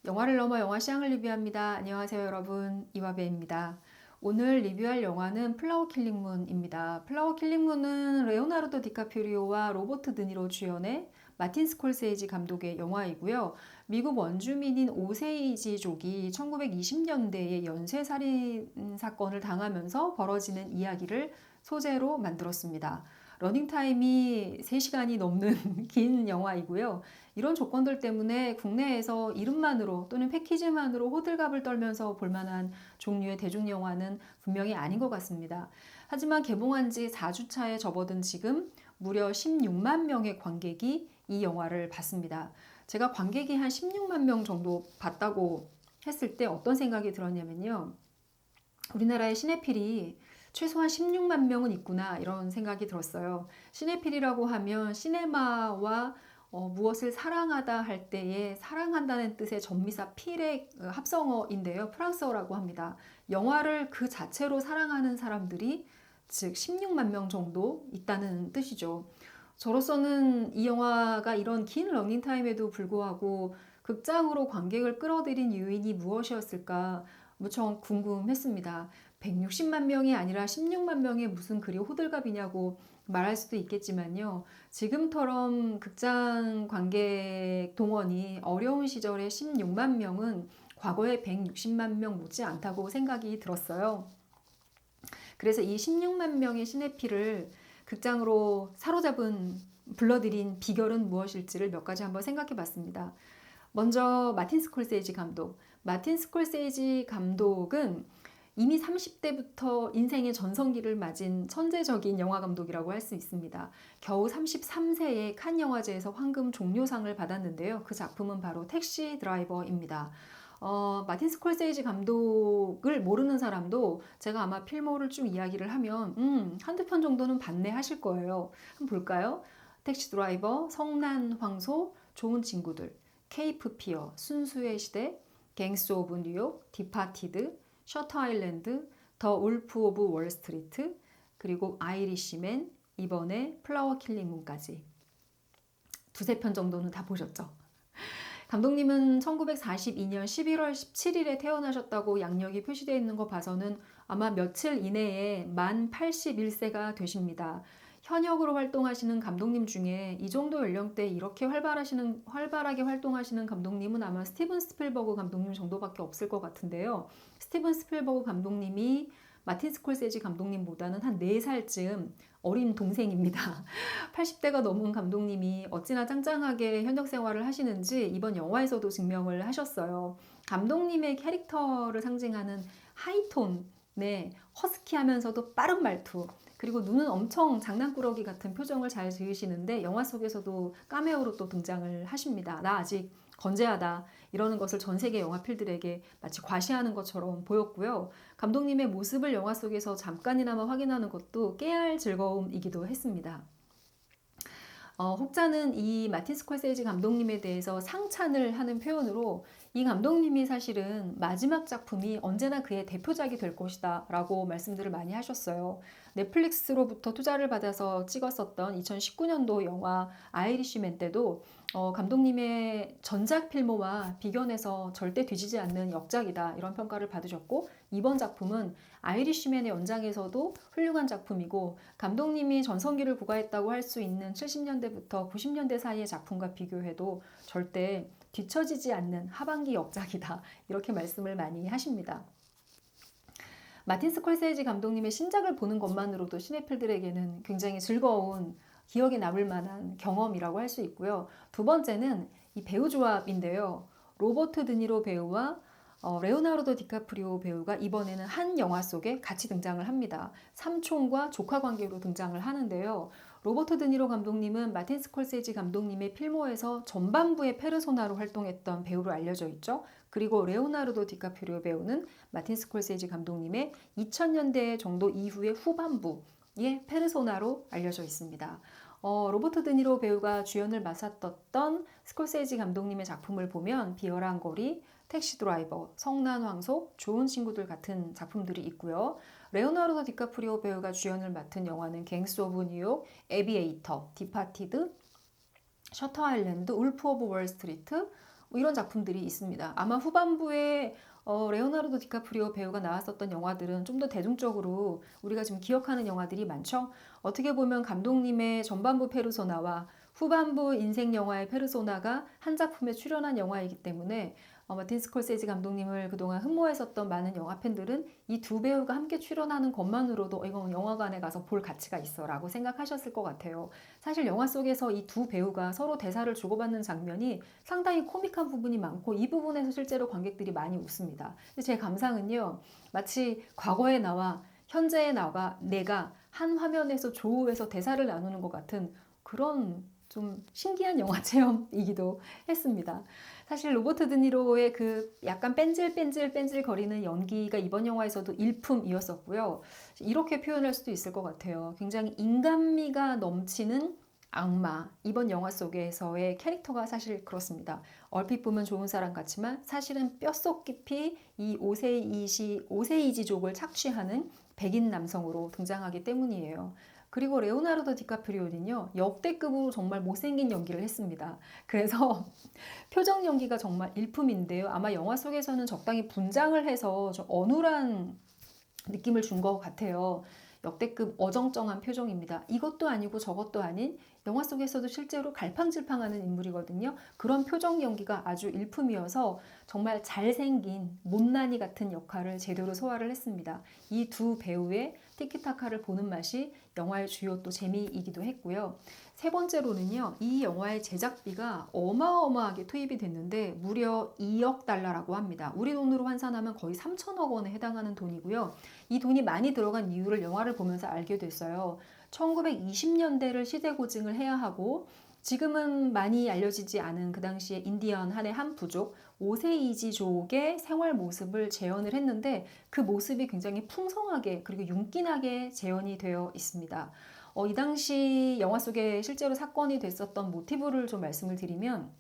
영화를 넘어 영화 시향을 리뷰합니다. 안녕하세요 여러분, 이화배입니다. 오늘 리뷰할 영화는 플라워 킬링 문입니다. 플라워 킬링 문은 레오나르도 디카프리오와 로버트 드니로 주연의 마틴 스콜세이지 감독의 영화이고요. 미국 원주민인 오세이지족이 1920년대에 연쇄살인 사건을 당하면서 벌어지는 이야기를 소재로 만들었습니다. 러닝타임이 3시간이 넘는 긴 영화이고요. 이런 조건들 때문에 국내에서 이름만으로 또는 패키지만으로 호들갑을 떨면서 볼만한 종류의 대중영화는 분명히 아닌 것 같습니다. 하지만 개봉한 지 4주차에 접어든 지금 무려 16만 명의 관객이 이 영화를 봤습니다. 제가 관객이 한 16만 명 정도 봤다고 했을 때 어떤 생각이 들었냐면요. 우리나라의 시네필이 최소한 16만 명은 있구나 이런 생각이 들었어요. 시네필이라고 하면 시네마와 무엇을 사랑하다 할 때에 사랑한다는 뜻의 전미사 필의 합성어인데요. 프랑스어라고 합니다. 영화를 그 자체로 사랑하는 사람들이 즉 16만 명 정도 있다는 뜻이죠. 저로서는 이 영화가 이런 긴 러닝타임에도 불구하고 극장으로 관객을 끌어들인 요인이 무엇이었을까 무척 궁금했습니다. 160만 명이 아니라 16만 명의 무슨 그리 호들갑이냐고 말할 수도 있겠지만요. 지금처럼 극장 관객 동원이 어려운 시절에 16만 명은 과거의 160만 명 못지 않다고 생각이 들었어요. 그래서 이 16만 명의 시네필을 극장으로 불러들인 비결은 무엇일지를 몇 가지 한번 생각해 봤습니다. 먼저 마틴 스콜세이지 감독. 마틴 스콜세이지 감독은 이미 30대부터 인생의 전성기를 맞은 천재적인 영화 감독이라고 할 수 있습니다. 겨우 33세에 칸 영화제에서 황금 종려상을 받았는데요. 그 작품은 바로 택시 드라이버입니다. 마틴 스콜세이지 감독을 모르는 사람도 제가 아마 필모를 쭉 이야기를 하면 한두 편 정도는 봤네 하실 거예요. 한번 볼까요? 택시 드라이버, 성난 황소, 좋은 친구들, 케이프 피어, 순수의 시대, 갱스 오브 뉴욕, 디파티드, 셔터 아일랜드, 더 울프 오브 월스트리트, 그리고 아이리시맨, 이번에 플라워 킬링 문까지 두세 편 정도는 다 보셨죠? 감독님은 1942년 11월 17일에 태어나셨다고 양력이 표시되어 있는 거 봐서는 아마 며칠 이내에 만 81세가 되십니다. 현역으로 활동하시는 감독님 중에 이 정도 연령대에 이렇게 활발하게 활동하시는 감독님은 아마 스티븐 스필버그 감독님 정도밖에 없을 것 같은데요. 스티븐 스필버그 감독님이 마틴 스콜세지 감독님보다는 한 4살쯤 어린 동생입니다. 80대가 넘은 감독님이 어찌나 짱짱하게 현역 생활을 하시는지 이번 영화에서도 증명을 하셨어요. 감독님의 캐릭터를 상징하는 하이톤의 허스키하면서도 빠른 말투, 그리고 눈은 엄청 장난꾸러기 같은 표정을 잘 지으시는데 영화 속에서도 카메오로 또 등장을 하십니다. 나 아직 건재하다 이러는 것을 전 세계 영화필들에게 마치 과시하는 것처럼 보였고요. 감독님의 모습을 영화 속에서 잠깐이나마 확인하는 것도 깨알 즐거움이기도 했습니다. 혹자는 이 마틴 스콜세이지 감독님에 대해서 상찬을 하는 표현으로 이 감독님이 사실은 마지막 작품이 언제나 그의 대표작이 될 것이다 라고 말씀들을 많이 하셨어요. 넷플릭스로부터 투자를 받아서 찍었었던 2019년도 영화 아이리쉬맨 때도 감독님의 전작 필모와 비견해서 절대 뒤지지 않는 역작이다 이런 평가를 받으셨고, 이번 작품은 아이리쉬맨의 연장에서도 훌륭한 작품이고 감독님이 전성기를 구가했다고 할 수 있는 70년대부터 90년대 사이의 작품과 비교해도 절대 뒤처지지 않는 하반기 역작이다 이렇게 말씀을 많이 하십니다. 마틴 스콜세이지 감독님의 신작을 보는 것만으로도 시네필들에게는 굉장히 즐거운 기억에 남을 만한 경험이라고 할 수 있고요. 두 번째는 이 배우 조합인데요. 로버트 드니로 배우와 레오나르도 디카프리오 배우가 이번에는 한 영화 속에 같이 등장을 합니다. 삼촌과 조카 관계로 등장을 하는데요. 로버트 드니로 감독님은 마틴 스콜세지 감독님의 필모에서 전반부의 페르소나로 활동했던 배우로 알려져 있죠. 그리고 레오나르도 디카프리오 배우는 마틴 스콜세지 감독님의 2000년대 정도 이후의 후반부의 페르소나로 알려져 있습니다. 로버트 드니로 배우가 주연을 맡았던 스콜세지 감독님의 작품을 보면 비열한 거리, 택시 드라이버, 성난 황소, 좋은 친구들 같은 작품들이 있고요. 레오나르도 디카프리오 배우가 주연을 맡은 영화는 갱스 오브 뉴욕, 에비에이터, 디파티드, 셔터 아일랜드, 울프 오브 월스트리트, 뭐 이런 작품들이 있습니다. 아마 후반부에 레오나르도 디카프리오 배우가 나왔었던 영화들은 좀 더 대중적으로 우리가 지금 기억하는 영화들이 많죠. 어떻게 보면 감독님의 전반부 페르소나와 후반부 인생 영화의 페르소나가 한 작품에 출연한 영화이기 때문에 마틴 스콜세지 감독님을 그동안 흠모했었던 많은 영화 팬들은 이 두 배우가 함께 출연하는 것만으로도 이건 영화관에 가서 볼 가치가 있어 라고 생각하셨을 것 같아요. 사실 영화 속에서 이 두 배우가 서로 대사를 주고받는 장면이 상당히 코믹한 부분이 많고 이 부분에서 실제로 관객들이 많이 웃습니다. 근데 제 감상은요, 마치 과거에 나와 현재에 나와 내가 한 화면에서 조우해서 대사를 나누는 것 같은 그런 좀 신기한 영화 체험이기도 했습니다. 사실 로버트 드니로의 그 약간 뺀질뺀질 거리는 연기가 이번 영화에서도 일품이었었고요. 이렇게 표현할 수도 있을 것 같아요. 굉장히 인간미가 넘치는 악마. 이번 영화 속에서의 캐릭터가 사실 그렇습니다. 얼핏 보면 좋은 사람 같지만 사실은 뼛속 깊이 이 오세이지족을 착취하는 백인 남성으로 등장하기 때문이에요. 그리고 레오나르도 디카프리오는요, 역대급으로 정말 못생긴 연기를 했습니다. 그래서 표정 연기가 정말 일품인데요. 아마 영화 속에서는 적당히 분장을 해서 좀 어눌한 느낌을 준 것 같아요. 역대급 어정쩡한 표정입니다. 이것도 아니고 저것도 아닌 영화 속에서도 실제로 갈팡질팡하는 인물이거든요. 그런 표정 연기가 아주 일품이어서 정말 잘생긴 못난이 같은 역할을 제대로 소화를 했습니다. 이 두 배우의 티키타카를 보는 맛이 영화의 주요 또 재미이기도 했고요. 세 번째로는요, 이 영화의 제작비가 어마어마하게 투입이 됐는데 무려 2억 달러라고 합니다. 우리 돈으로 환산하면 거의 3천억 원에 해당하는 돈이고요. 이 돈이 많이 들어간 이유를 영화를 보면서 알게 됐어요. 1920년대를 시대고증을 해야 하고 지금은 많이 알려지지 않은 그 당시에 인디언한의 한 부족 오세이지족의 생활 모습을 재현을 했는데 그 모습이 굉장히 풍성하게 그리고 윤기나게 재현이 되어 있습니다. 이 당시 영화 속에 실제로 사건이 됐었던 모티브를 좀 말씀을 드리면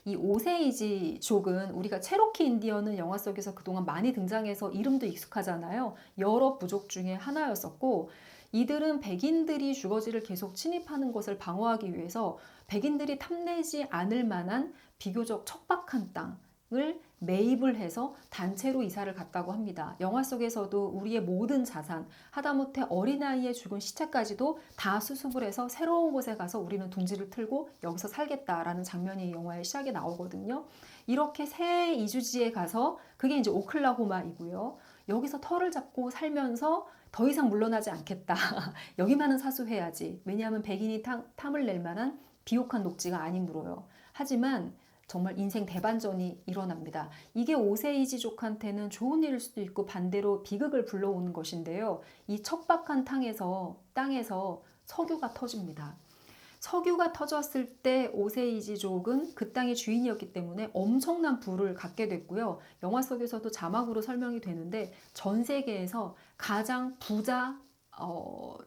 이 오세이지족은 우리가 체로키 인디언은 영화 속에서 그동안 많이 등장해서 이름도 익숙하잖아요. 여러 부족 중에 하나였었고 이들은 백인들이 주거지를 계속 침입하는 것을 방어하기 위해서 백인들이 탐내지 않을 만한 비교적 척박한 땅을 매입을 해서 단체로 이사를 갔다고 합니다. 영화 속에서도 우리의 모든 자산, 하다못해 어린아이의 죽은 시체까지도 다 수습을 해서 새로운 곳에 가서 우리는 둥지를 틀고 여기서 살겠다라는 장면이 영화의 시작에 나오거든요. 이렇게 새 이주지에 가서 그게 이제 오클라호마이고요. 여기서 터를 잡고 살면서 더 이상 물러나지 않겠다. 여기만은 사수해야지. 왜냐하면 백인이 탐을 낼 만한 비옥한 녹지가 아니므로요. 하지만 정말 인생 대반전이 일어납니다. 이게 오세이지족한테는 좋은 일일 수도 있고 반대로 비극을 불러오는 것인데요. 이 척박한 땅에서 석유가 터집니다. 석유가 터졌을 때 오세이지족은 그 땅의 주인이었기 때문에 엄청난 부를 갖게 됐고요. 영화 속에서도 자막으로 설명이 되는데 전 세계에서 가장 부자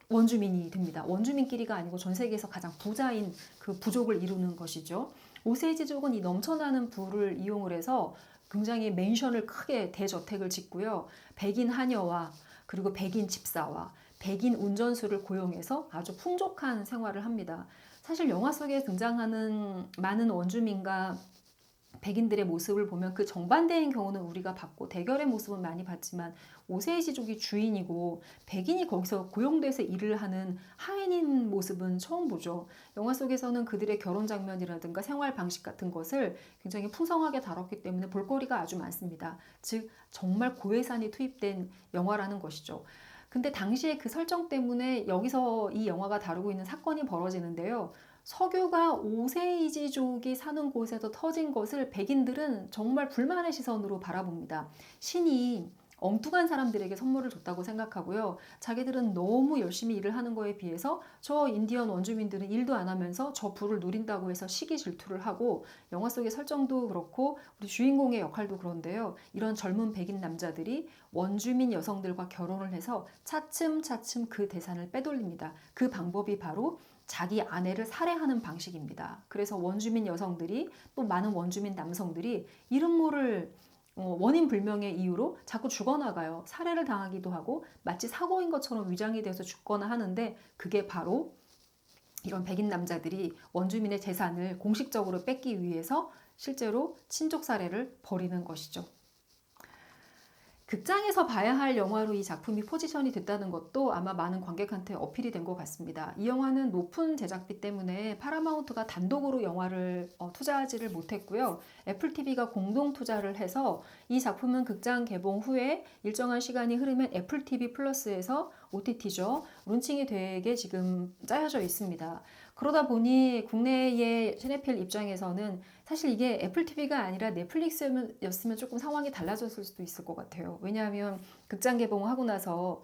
원주민이 됩니다. 원주민끼리가 아니고 전 세계에서 가장 부자인 그 부족을 이루는 것이죠. 오세이지족은 이 넘쳐나는 부를 이용을 해서 굉장히 맨션을 크게 대저택을 짓고요. 백인 하녀와 그리고 백인 집사와 백인 운전수를 고용해서 아주 풍족한 생활을 합니다. 사실 영화 속에 등장하는 많은 원주민과 백인들의 모습을 보면 그 정반대인 경우는 우리가 봤고 대결의 모습은 많이 봤지만 오세이지족이 주인이고 백인이 거기서 고용돼서 일을 하는 하인인 모습은 처음 보죠. 영화 속에서는 그들의 결혼 장면이라든가 생활 방식 같은 것을 굉장히 풍성하게 다뤘기 때문에 볼거리가 아주 많습니다. 즉 정말 고예산이 투입된 영화라는 것이죠. 근데 당시에 그 설정 때문에 여기서 이 영화가 다루고 있는 사건이 벌어지는데요. 석유가 오세이지족이 사는 곳에서 터진 것을 백인들은 정말 불만의 시선으로 바라봅니다. 신이 엉뚱한 사람들에게 선물을 줬다고 생각하고요. 자기들은 너무 열심히 일을 하는 거에 비해서 저 인디언 원주민들은 일도 안 하면서 저 부를 누린다고 해서 시기 질투를 하고 영화 속의 설정도 그렇고 우리 주인공의 역할도 그런데요. 이런 젊은 백인 남자들이 원주민 여성들과 결혼을 해서 차츰차츰 그 재산을 빼돌립니다. 그 방법이 바로 자기 아내를 살해하는 방식입니다. 그래서 원주민 여성들이 또 많은 원주민 남성들이 이름 모를 원인 불명의 이유로 자꾸 죽어나가요. 살해를 당하기도 하고 마치 사고인 것처럼 위장이 돼서 죽거나 하는데 그게 바로 이런 백인 남자들이 원주민의 재산을 공식적으로 뺏기 위해서 실제로 친족 살해를 벌이는 것이죠. 극장에서 봐야 할 영화로 이 작품이 포지션이 됐다는 것도 아마 많은 관객한테 어필이 된 것 같습니다. 이 영화는 높은 제작비 때문에 파라마운트가 단독으로 영화를 투자하지를 못했고요. 애플 TV가 공동 투자를 해서 이 작품은 극장 개봉 후에 일정한 시간이 흐르면 애플 TV 플러스에서 OTT죠. 론칭이 되게 지금 짜여져 있습니다. 그러다 보니 국내의 시네필 입장에서는 사실 이게 애플 TV가 아니라 넷플릭스였으면 조금 상황이 달라졌을 수도 있을 것 같아요. 왜냐하면 극장 개봉하고 나서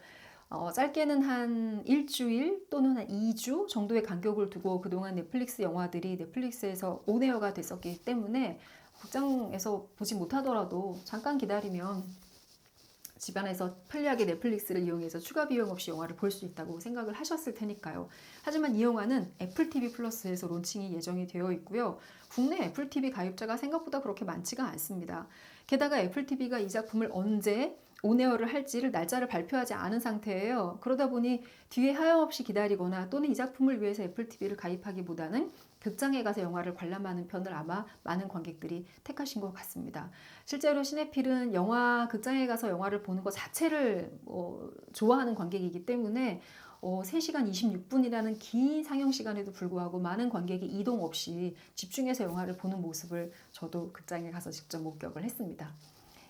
짧게는 한 일주일 또는 한 2주 정도의 간격을 두고 그동안 넷플릭스 영화들이 넷플릭스에서 온에어가 됐었기 때문에 극장에서 보지 못하더라도 잠깐 기다리면 집안에서 편리하게 넷플릭스를 이용해서 추가 비용 없이 영화를 볼 수 있다고 생각을 하셨을 테니까요. 하지만 이 영화는 애플 TV 플러스에서 론칭이 예정이 되어 있고요. 국내 애플 TV 가입자가 생각보다 그렇게 많지가 않습니다. 게다가 애플 TV가 이 작품을 언제 온에어를 할지를 날짜를 발표하지 않은 상태예요. 그러다 보니 뒤에 하염없이 기다리거나 또는 이 작품을 위해서 애플 TV를 가입하기보다는 극장에 가서 영화를 관람하는 편을 아마 많은 관객들이 택하신 것 같습니다. 실제로 시네필은 극장에 가서 영화를 보는 것 자체를 좋아하는 관객이기 때문에 3시간 26분이라는 긴 상영 시간에도 불구하고 많은 관객이 이동 없이 집중해서 영화를 보는 모습을 저도 극장에 가서 직접 목격을 했습니다.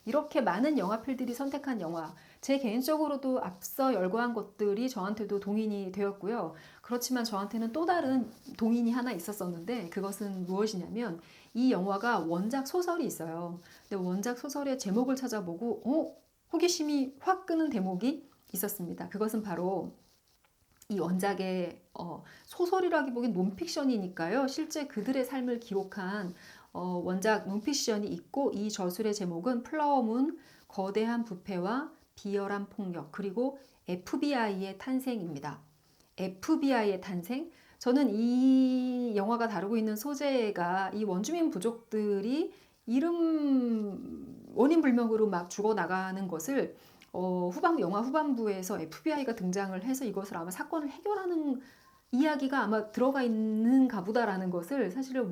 이렇게 많은 영화필들이 선택한 영화, 제 개인적으로도 앞서 열거한 것들이 저한테도 동인이 되었고요. 그렇지만 저한테는 또 다른 동인이 하나 있었었는데 그것은 무엇이냐면 이 영화가 원작 소설이 있어요. 근데 원작 소설의 제목을 찾아보고 호기심이 확 끄는 대목이 있었습니다. 그것은 바로 이 원작의 소설이라기보긴 논픽션이니까요. 실제 그들의 삶을 기록한 원작 논픽션이 있고 이 저술의 제목은 플라워문, 거대한 부패와 비열한 폭력, 그리고 FBI의 탄생입니다. FBI의 탄생? 저는 이 영화가 다루고 있는 소재가 이 원주민 부족들이 원인 불명으로 막 죽어나가는 것을 영화 후반부에서 FBI가 등장을 해서 이것을 아마 사건을 해결하는 이야기가 아마 들어가 있는가 보다라는 것을 사실은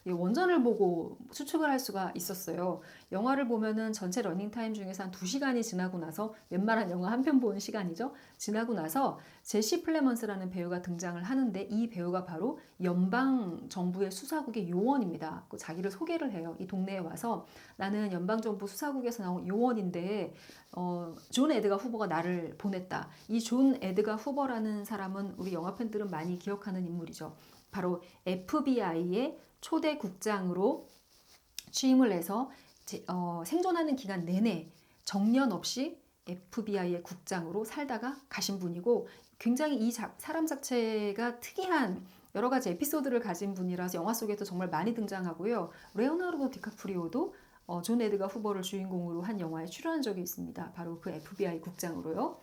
원전을 보고 추측을 할 수가 있었어요. 영화를 보면은 전체 러닝타임 중에서 한 2시간이 지나고 나서 웬만한 영화 한 편 보는 시간이죠. 지나고 나서 제시 플레먼스라는 배우가 등장을 하는데 이 배우가 바로 연방정부의 수사국의 요원입니다. 자기를 소개를 해요. 이 동네에 와서 나는 연방정부 수사국에서 나온 요원인데 존 에드가 후보가 나를 보냈다. 이 존 에드가 후보라는 사람은 우리 영화 팬들은 많이 기억하는 인물이죠. 바로 FBI의 초대 국장으로 취임을 해서 생존하는 기간 내내 정년 없이 FBI의 국장으로 살다가 가신 분이고 굉장히 이 사람 자체가 특이한 여러 가지 에피소드를 가진 분이라서 영화 속에도 정말 많이 등장하고요. 레오나르도 디카프리오도 존 에드가 후보를 주인공으로 한 영화에 출연한 적이 있습니다. 바로 그 FBI 국장으로요.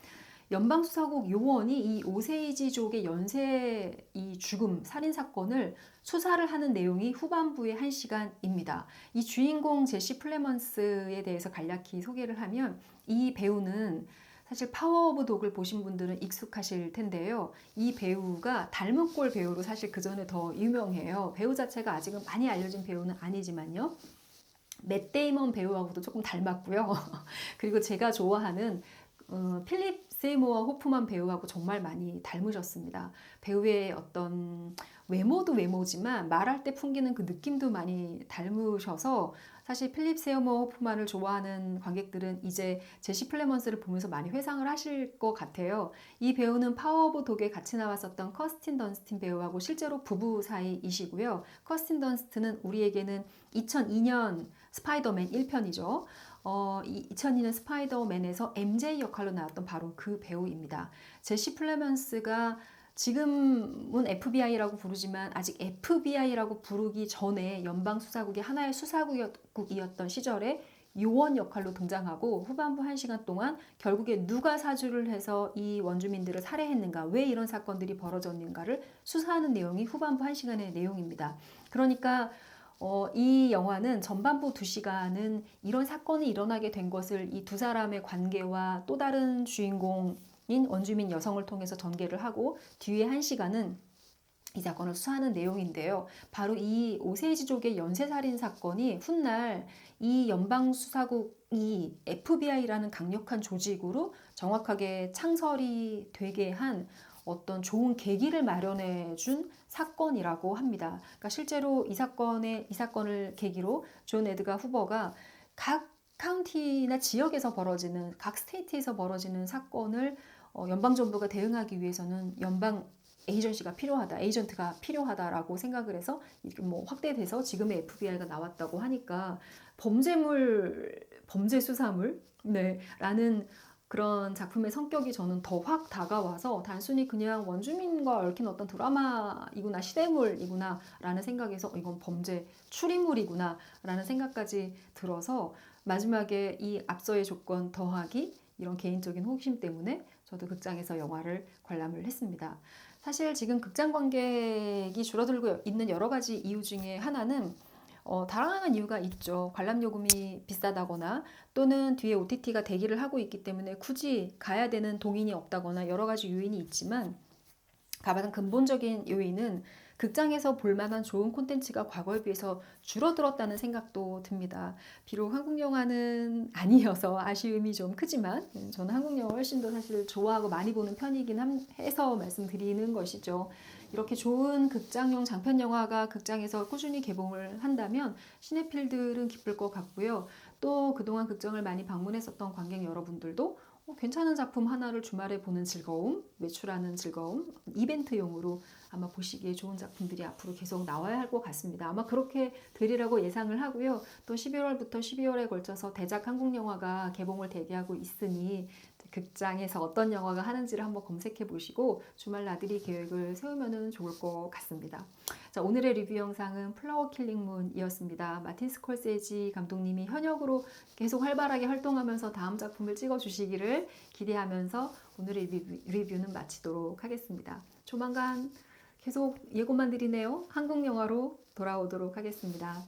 연방수사국 요원이 이 오세이지족의 연쇄 이 죽음, 살인사건을 수사를 하는 내용이 후반부의 1시간입니다. 이 주인공 제시 플레먼스에 대해서 간략히 소개를 하면 이 배우는 사실 파워 오브 독을 보신 분들은 익숙하실 텐데요. 이 배우가 닮은 꼴 배우로 사실 그 전에 더 유명해요. 배우 자체가 아직은 많이 알려진 배우는 아니지만요. 맷 데이먼 배우하고도 조금 닮았고요. 그리고 제가 좋아하는 필립 세이모어 호프만 배우하고 정말 많이 닮으셨습니다. 배우의 어떤 외모도 외모지만 말할 때 풍기는 그 느낌도 많이 닮으셔서 사실 필립 세이모어 호프만을 좋아하는 관객들은 이제 제시 플레먼스를 보면서 많이 회상을 하실 것 같아요. 이 배우는 파워 오브 독에 같이 나왔었던 커스틴 던스틴 배우하고 실제로 부부 사이이시고요. 커스틴 던스틴은 우리에게는 2002년 스파이더맨 1편이죠. 2002년 스파이더맨에서 MJ 역할로 나왔던 바로 그 배우입니다. 제시 플레먼스가 지금은 FBI라고 부르지만 아직 FBI라고 부르기 전에 연방수사국의 하나의 수사국이었던 시절에 요원 역할로 등장하고 후반부 1시간 동안 결국에 누가 사주를 해서 이 원주민들을 살해했는가, 왜 이런 사건들이 벌어졌는가를 수사하는 내용이 후반부 1시간의 내용입니다. 그러니까 이 영화는 전반부 2시간은 이런 사건이 일어나게 된 것을 이 두 사람의 관계와 또 다른 주인공인 원주민 여성을 통해서 전개를 하고 뒤에 1시간은 이 사건을 수사하는 내용인데요. 바로 이 오세지족의 연쇄살인 사건이 훗날 이 연방수사국이 FBI라는 강력한 조직으로 정확하게 창설이 되게 한 어떤 좋은 계기를 마련해 준 사건이라고 합니다. 그러니까 실제로 이 사건을 계기로 존 에드가 후보가 각 카운티나 지역에서 벌어지는 각 스테이트에서 벌어지는 사건을 연방정부가 대응하기 위해서는 연방 에이전트가 필요하다라고 생각을 해서 이렇게 뭐 확대돼서 지금의 FBI가 나왔다고 하니까 범죄 수사물, 네, 라는 그런 작품의 성격이 저는 더 확 다가와서 단순히 그냥 원주민과 얽힌 어떤 드라마이구나, 시대물이구나 라는 생각에서 이건 범죄 추리물이구나 라는 생각까지 들어서 마지막에 이 앞서의 조건 더하기 이런 개인적인 호기심 때문에 저도 극장에서 영화를 관람을 했습니다. 사실 지금 극장 관객이 줄어들고 있는 여러 가지 이유 중에 하나는 다양한 이유가 있죠. 관람 요금이 비싸다거나 또는 뒤에 OTT가 대기를 하고 있기 때문에 굳이 가야 되는 동인이 없다거나 여러 가지 요인이 있지만 가장 근본적인 요인은 극장에서 볼 만한 좋은 콘텐츠가 과거에 비해서 줄어들었다는 생각도 듭니다. 비록 한국 영화는 아니어서 아쉬움이 좀 크지만 저는 한국 영화 훨씬 더 사실 좋아하고 많이 보는 편이긴 해서 말씀드리는 것이죠. 이렇게 좋은 극장용 장편 영화가 극장에서 꾸준히 개봉을 한다면 시네필들은 기쁠 것 같고요. 또 그동안 극장을 많이 방문했었던 관객 여러분들도 괜찮은 작품 하나를 주말에 보는 즐거움, 외출하는 즐거움, 이벤트용으로 아마 보시기에 좋은 작품들이 앞으로 계속 나와야 할 것 같습니다. 아마 그렇게 되리라고 예상을 하고요. 또 11월부터 12월에 걸쳐서 대작 한국 영화가 개봉을 대기하고 있으니 극장에서 어떤 영화가 하는지를 한번 검색해 보시고 주말 나들이 계획을 세우면 좋을 것 같습니다. 자, 오늘의 리뷰 영상은 플라워 킬링 문이었습니다. 마틴 스콜세지 감독님이 현역으로 계속 활발하게 활동하면서 다음 작품을 찍어주시기를 기대하면서 오늘의 리뷰는 마치도록 하겠습니다. 조만간 계속 예고만 드리네요. 한국 영화로 돌아오도록 하겠습니다.